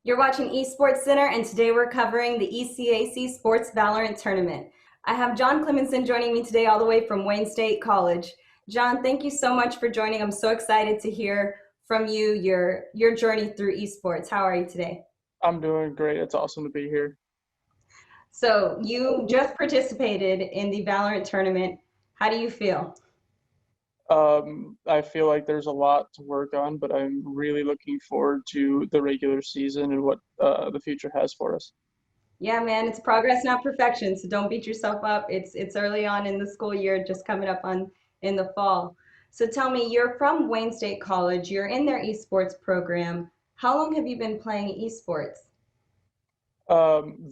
You're watching Esports Center, and today we're covering the ECAC Sports Valorant Tournament. I have John Klemenson joining me today all the way from Wayne State College. John, thank you so much for joining. I'm so excited to hear from you, your journey through esports. How are you today? I'm doing great. It's awesome to be here. So you just participated in the Valorant tournament. How do you feel? I feel like there's a lot to work on, but I'm really looking forward to the regular season and what the future has for us. Yeah, man, it's progress, not perfection. So don't beat yourself up. It's early on in the school year, just coming up on in the fall. So tell me, you're from Wayne State College. You're in their esports program. How long have you been playing esports?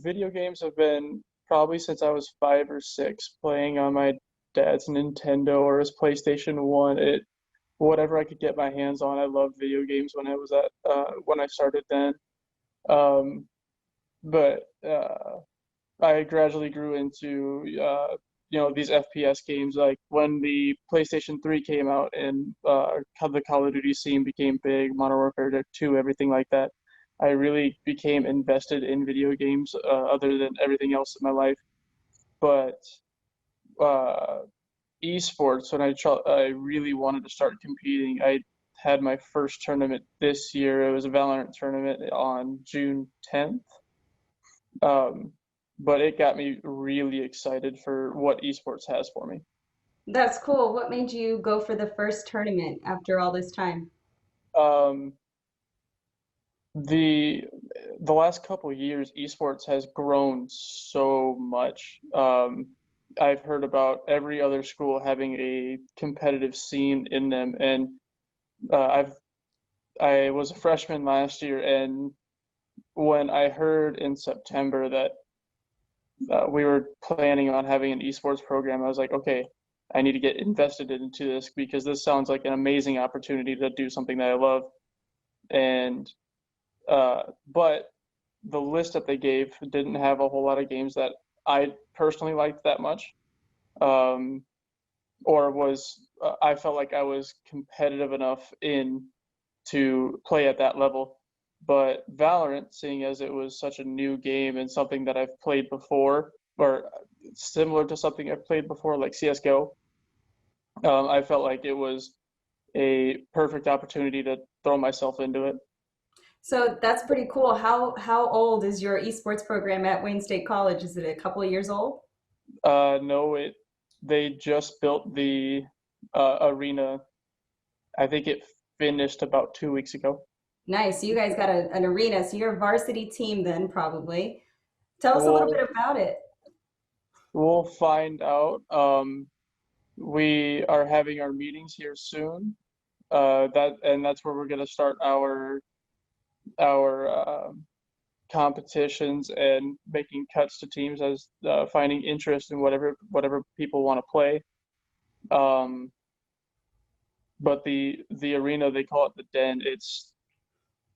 Video games have been probably since I was 5 or 6, playing on my dad's Nintendo or his PlayStation 1. Whatever I could get my hands on. I loved video games when I started then. Um, but I gradually grew into these FPS games. Like when the PlayStation 3 came out and the Call of Duty scene became big, Modern Warfare 2, everything like that. I really became invested in video games, other than everything else in my life. But uh, esports, I really wanted to start competing. I had my first tournament this year. It was a Valorant tournament on June 10th. Um, but it got me really excited for what esports has for me. That's cool. What made you go for the first tournament after all this time? Um, the the last couple of years, esports has grown so much. I've heard about every other school having a competitive scene in them, and I've I was a freshman last year, and when I heard in September that we were planning on having an esports program, I was like, okay, I need to get invested into this because this sounds like an amazing opportunity to do something that I love. And but the list that they gave didn't have a whole lot of games that I personally liked that much, um, or was I felt like I was competitive enough in to play at that level. But Valorant, seeing as it was such a new game and something that I've played before, or similar to something I've played before, like CS:GO, I felt like it was a perfect opportunity to throw myself into it. So that's pretty cool. How old is your esports program at Wayne State College? Is it a couple of years old? No, they just built the arena. I think it finished about 2 weeks ago. Nice. So you guys got an arena. So you're a varsity team then, probably. Tell us a little We'll bit about it. we'll find out. We are having our meetings here soon. That's where we're gonna start our competitions and making cuts to teams as finding interest in whatever people want to play. Um, but the arena, they call it the Den.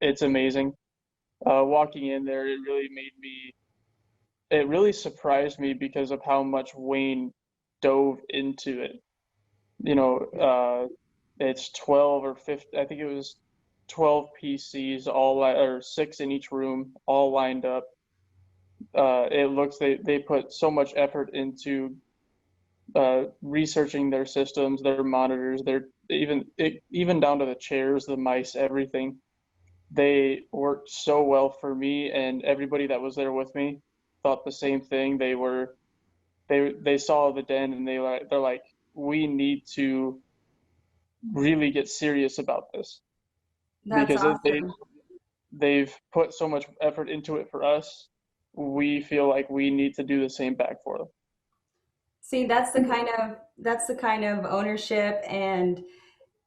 It's amazing. Walking in there, it really surprised me because of how much Wayne dove into it. You know, it's 12 or 15, I think it was 12 PCs, or six in each room, all lined up. They put so much effort into researching their systems, their monitors, even down to the chairs, the mice, everything. They worked so well for me, and everybody that was there with me thought the same thing. They saw the Den, and they're like, we need to really get serious about this That's because awesome. they've put so much effort into it for us. We feel like we need to do the same back for them. See, that's the kind of ownership and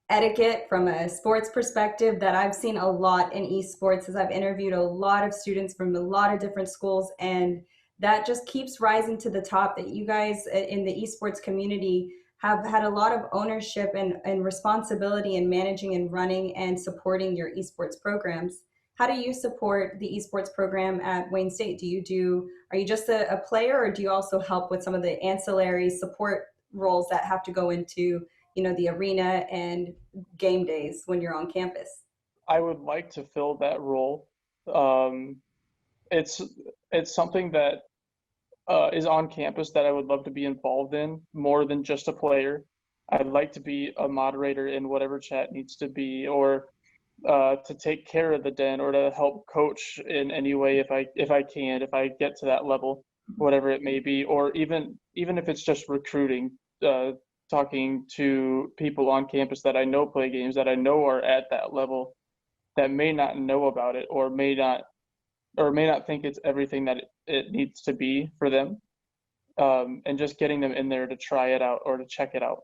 etiquette from a sports perspective that I've seen a lot in esports as I've interviewed a lot of students from a lot of different schools, and that just keeps rising to the top that you guys in the esports community have had a lot of ownership and responsibility in managing and running and supporting your esports programs. How do you support the esports program at Wayne State? Are you just a player, or do you also help with some of the ancillary support roles that have to go into, the arena and game days when you're on campus? I would like to fill that role. Um, it's it's something that is on campus that I would love to be involved in more than just a player. I'd like to be a moderator in whatever chat needs to be, or to take care of the den, or to help coach in any way if I get to that level, whatever it may be, or even if it's just recruiting, talking to people on campus that I know play games, that I know are at that level, that may not know about it, or may not think it's everything that it needs to be for them, and just getting them in there to try it out or to check it out.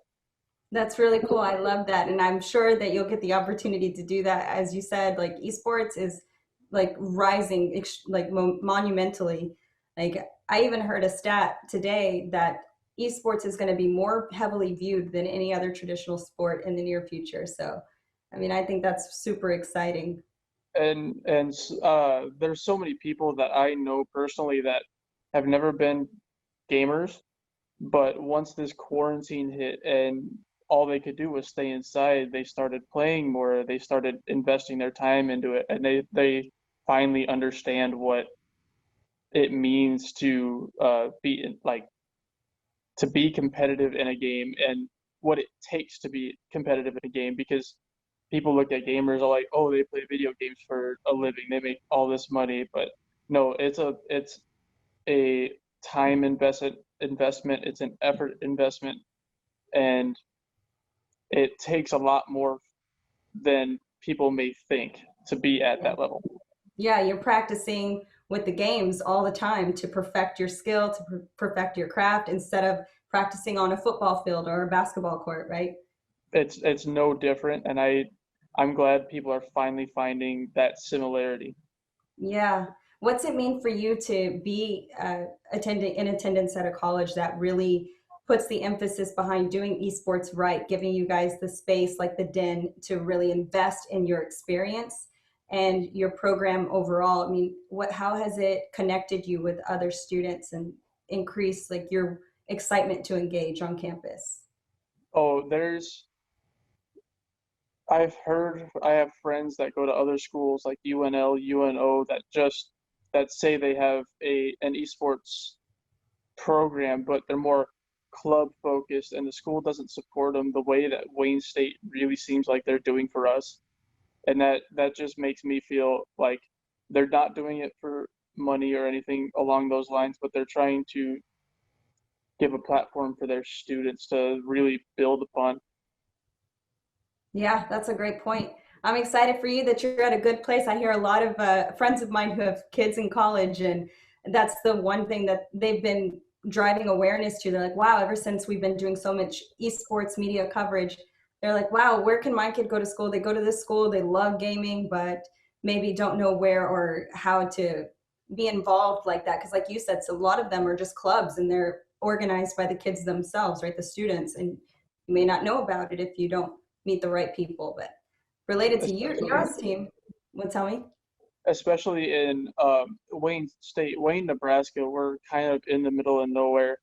That's really cool. I love that. And I'm sure that you'll get the opportunity to do that. As you said, like esports is like rising like monumentally. Like I even heard a stat today that esports is going to be more heavily viewed than any other traditional sport in the near future. So, I mean, I think that's super exciting. And there's so many people that I know personally that have never been gamers, but once this quarantine hit and all they could do was stay inside, they started playing more, they started investing their time into it, and they finally understand what it means to to be competitive in a game, and what it takes to be competitive in a game. Because people look at gamers are like, oh, they play video games for a living, they make all this money, but no, it's a time investment, it's an effort investment, and it takes a lot more than people may think to be at that level. Yeah, you're practicing with the games all the time to perfect your skill, to perfect your craft instead of practicing on a football field or a basketball court, right? It's no different, and I'm glad people are finally finding that similarity. Yeah. What's it mean for you to be attending in attendance at a college that really puts the emphasis behind doing esports right, giving you guys the space like the den to really invest in your experience and your program overall? I mean, how has it connected you with other students and increased like your excitement to engage on campus? Oh, I have friends that go to other schools like UNL, UNO, that say they have an esports program, but they're more club focused, and the school doesn't support them the way that Wayne State really seems like they're doing for us. And that just makes me feel like they're not doing it for money or anything along those lines, but they're trying to give a platform for their students to really build upon. Yeah, that's a great point. I'm excited for you that you're at a good place. I hear a lot of friends of mine who have kids in college, and that's the one thing that they've been driving awareness to. They're like, wow, ever since we've been doing so much esports media coverage, they're like, wow, where can my kid go to school? They go to this school, they love gaming, but maybe don't know where or how to be involved like that. Because, like you said, so a lot of them are just clubs and they're organized by the kids themselves, right? The students, and you may not know about it if you don't meet the right people. But related to especially your team, what tell me? especially in Wayne State, Wayne, Nebraska. We're kind of in the middle of nowhere,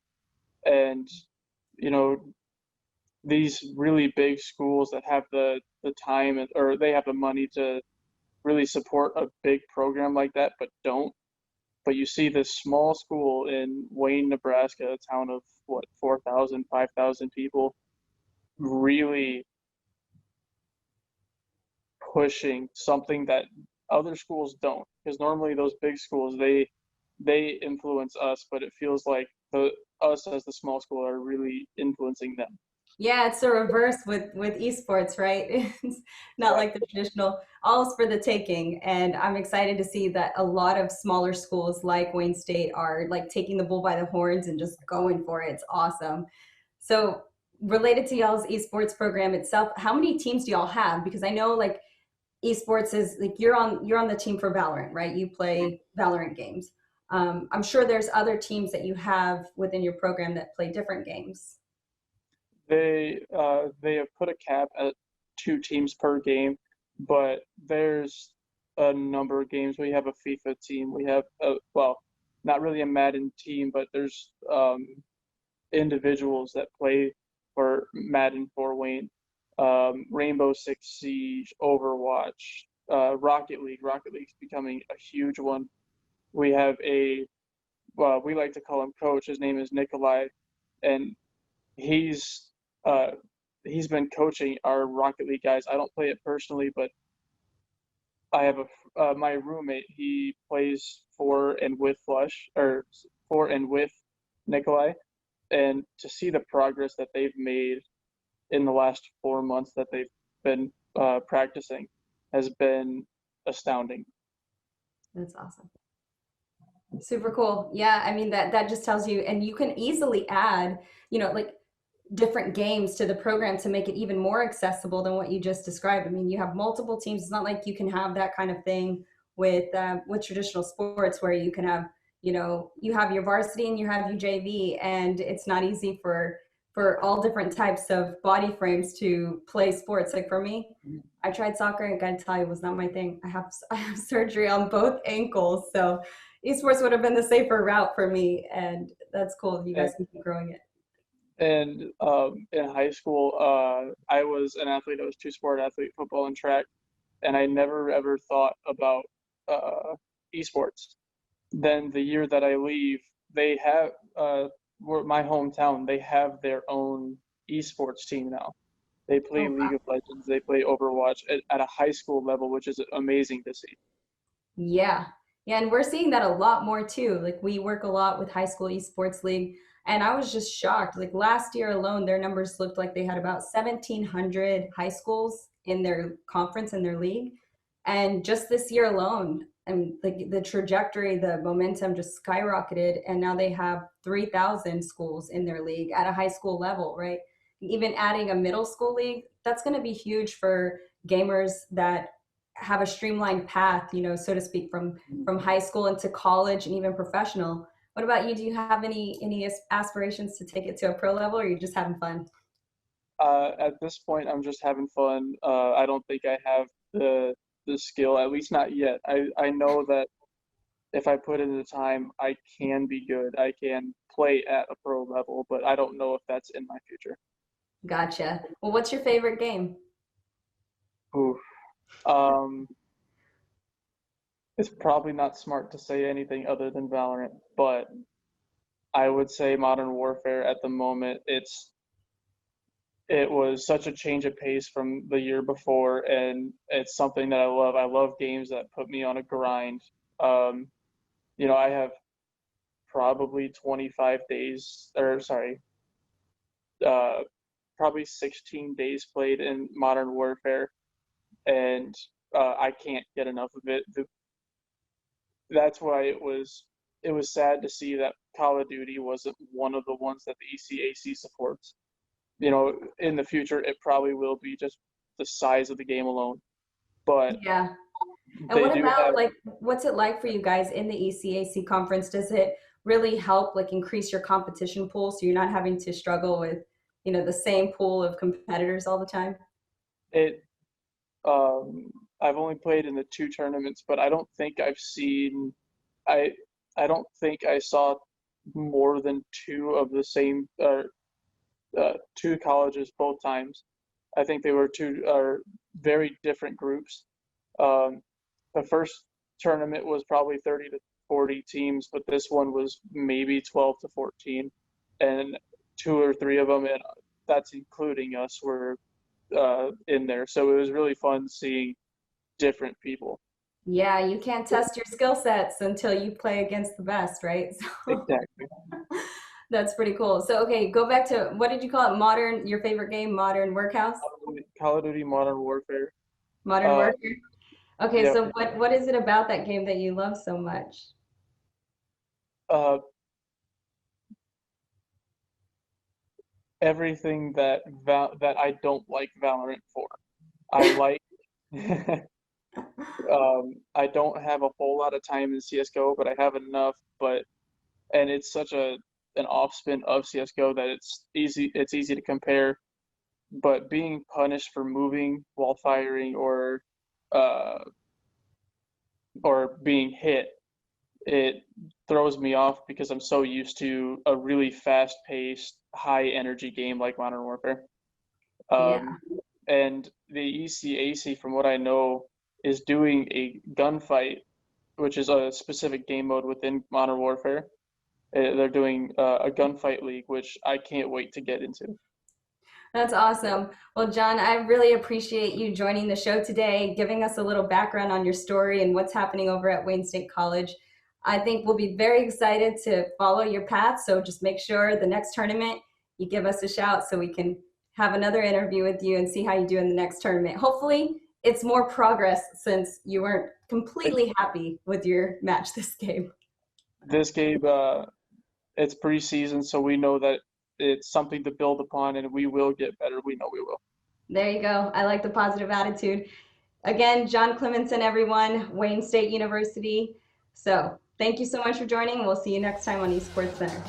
and you know, these really big schools that have the time, or they have the money to really support a big program like that, but don't. But you see this small school in Wayne, Nebraska, a town of what, 4,000, 5,000 people, really pushing something that other schools don't. Because normally those big schools, they influence us, but it feels like the us as the small school are really influencing them. Yeah, it's the reverse with esports, right? It's not like the traditional, all is for the taking. And I'm excited to see that a lot of smaller schools like Wayne State are like taking the bull by the horns and just going for it. It's awesome. So related to y'all's esports program itself, how many teams do y'all have? Because I know like esports is like you're on the team for Valorant, right? You play Valorant games. I'm sure there's other teams that you have within your program that play different games. They have put a cap at 2 teams per game, but there's a number of games. We have a FIFA team. We have a, well, not really a Madden team, but there's individuals that play for Madden, for Wayne, Rainbow Six Siege, Overwatch. Rocket League. Rocket League's becoming a huge one. We have we like to call him coach. His name is Nikolai, and he's uh, he's been coaching our Rocket League guys. I don't play it personally, but I have my roommate. He plays for and with Nikolai, and to see the progress that they've made in the last 4 months that they've been practicing has been astounding. That's awesome. Super cool. Yeah, I mean that just tells you, and you can easily add, like different games to the program to make it even more accessible than what you just described. I mean, you have multiple teams. It's not like you can have that kind of thing with traditional sports where you can have, you have your varsity and you have your JV, and it's not easy for all different types of body frames to play sports. Like for me, I tried soccer and I gotta tell you, it was not my thing. I have surgery on both ankles, so esports would have been the safer route for me, and that's cool. You guys can keep growing it. And in high school, I was an athlete. I was two-sport athlete, football and track, and I never ever thought about esports. Then the year that I leave, they have my hometown. They have their own esports team now. They play Oh, League wow. of Legends. They play Overwatch at a high school level, which is amazing to see. Yeah. Yeah, and we're seeing that a lot more too. Like we work a lot with high school esports league, and I was just shocked. Like last year alone, their numbers looked like they had about 1,700 high schools in their conference in their league. And just this year alone, and like the trajectory, the momentum just skyrocketed, and now they have 3,000 schools in their league at a high school level, right? Even adding a middle school league, that's going to be huge for gamers that have a streamlined path, so to speak, from high school into college and even professional. What about you? Do you have any aspirations to take it to a pro level, or are you just having fun? At this point, I'm just having fun. I don't think I have the skill, at least not yet. I know that if I put in the time, I can be good. I can play at a pro level, but I don't know if that's in my future. Gotcha. Well, what's your favorite game? Oof. Um, it's probably not smart to say anything other than Valorant, but I would say Modern Warfare at the moment. It was such a change of pace from the year before, and it's something that I love. I love games that put me on a grind. Um, I have probably 25 days, or sorry, uh, probably 16 days played in Modern Warfare, and I can't get enough of it. That's why it was sad to see that Call of Duty wasn't one of the ones that the ECAC supports. In the future, it probably will be just the size of the game alone. But Yeah. And they what do about have like what's it like for you guys in the ECAC conference? Does it really help like increase your competition pool so you're not having to struggle with, the same pool of competitors all the time? it. Um, I've only played in the two tournaments, but I don't think I've seen. I I don't think I saw more than two of the same two colleges both times. I think they were two very different groups. Um, the first tournament was probably 30 to 40 teams, but this one was maybe 12 to 14, and two or three of them, and that's including us, were in there. So it was really fun seeing different people. Yeah, you can't test your skill sets until you play against the best, right? So Exactly. that's pretty cool. So okay, go back to what did you call it? Modern, your favorite game, Modern Workhouse? Call of Duty Modern Warfare. Modern Uh, Warfare. Okay, yeah. so what is it about that game that you love so much? Uh, Everything that I don't like Valorant for. I like. I don't have a whole lot of time in CS:GO, but I have enough. And it's such an off spin of CS:GO that it's easy to compare. But being punished for moving while firing uh, or being hit, it throws me off because I'm so used to a really fast paced, high energy game like Modern Warfare. Yeah. Um, and the ECAC, from what I know, is doing a gunfight, which is a specific game mode within Modern Warfare. They're doing a gunfight league, which I can't wait to get into. That's awesome. Well, John, I really appreciate you joining the show today, giving us a little background on your story and what's happening over at Wayne State College. I think we'll be very excited to follow your path. So just make sure the next tournament you give us a shout so we can have another interview with you and see how you do in the next tournament. Hopefully, it's more progress since you weren't completely happy with your match this game. This game, it's preseason, so we know that it's something to build upon, and we will get better. We know we will. There you go. I like the positive attitude. Again, John Klemenson, everyone, Wayne State University. So thank you so much for joining. We'll see you next time on Esports Center.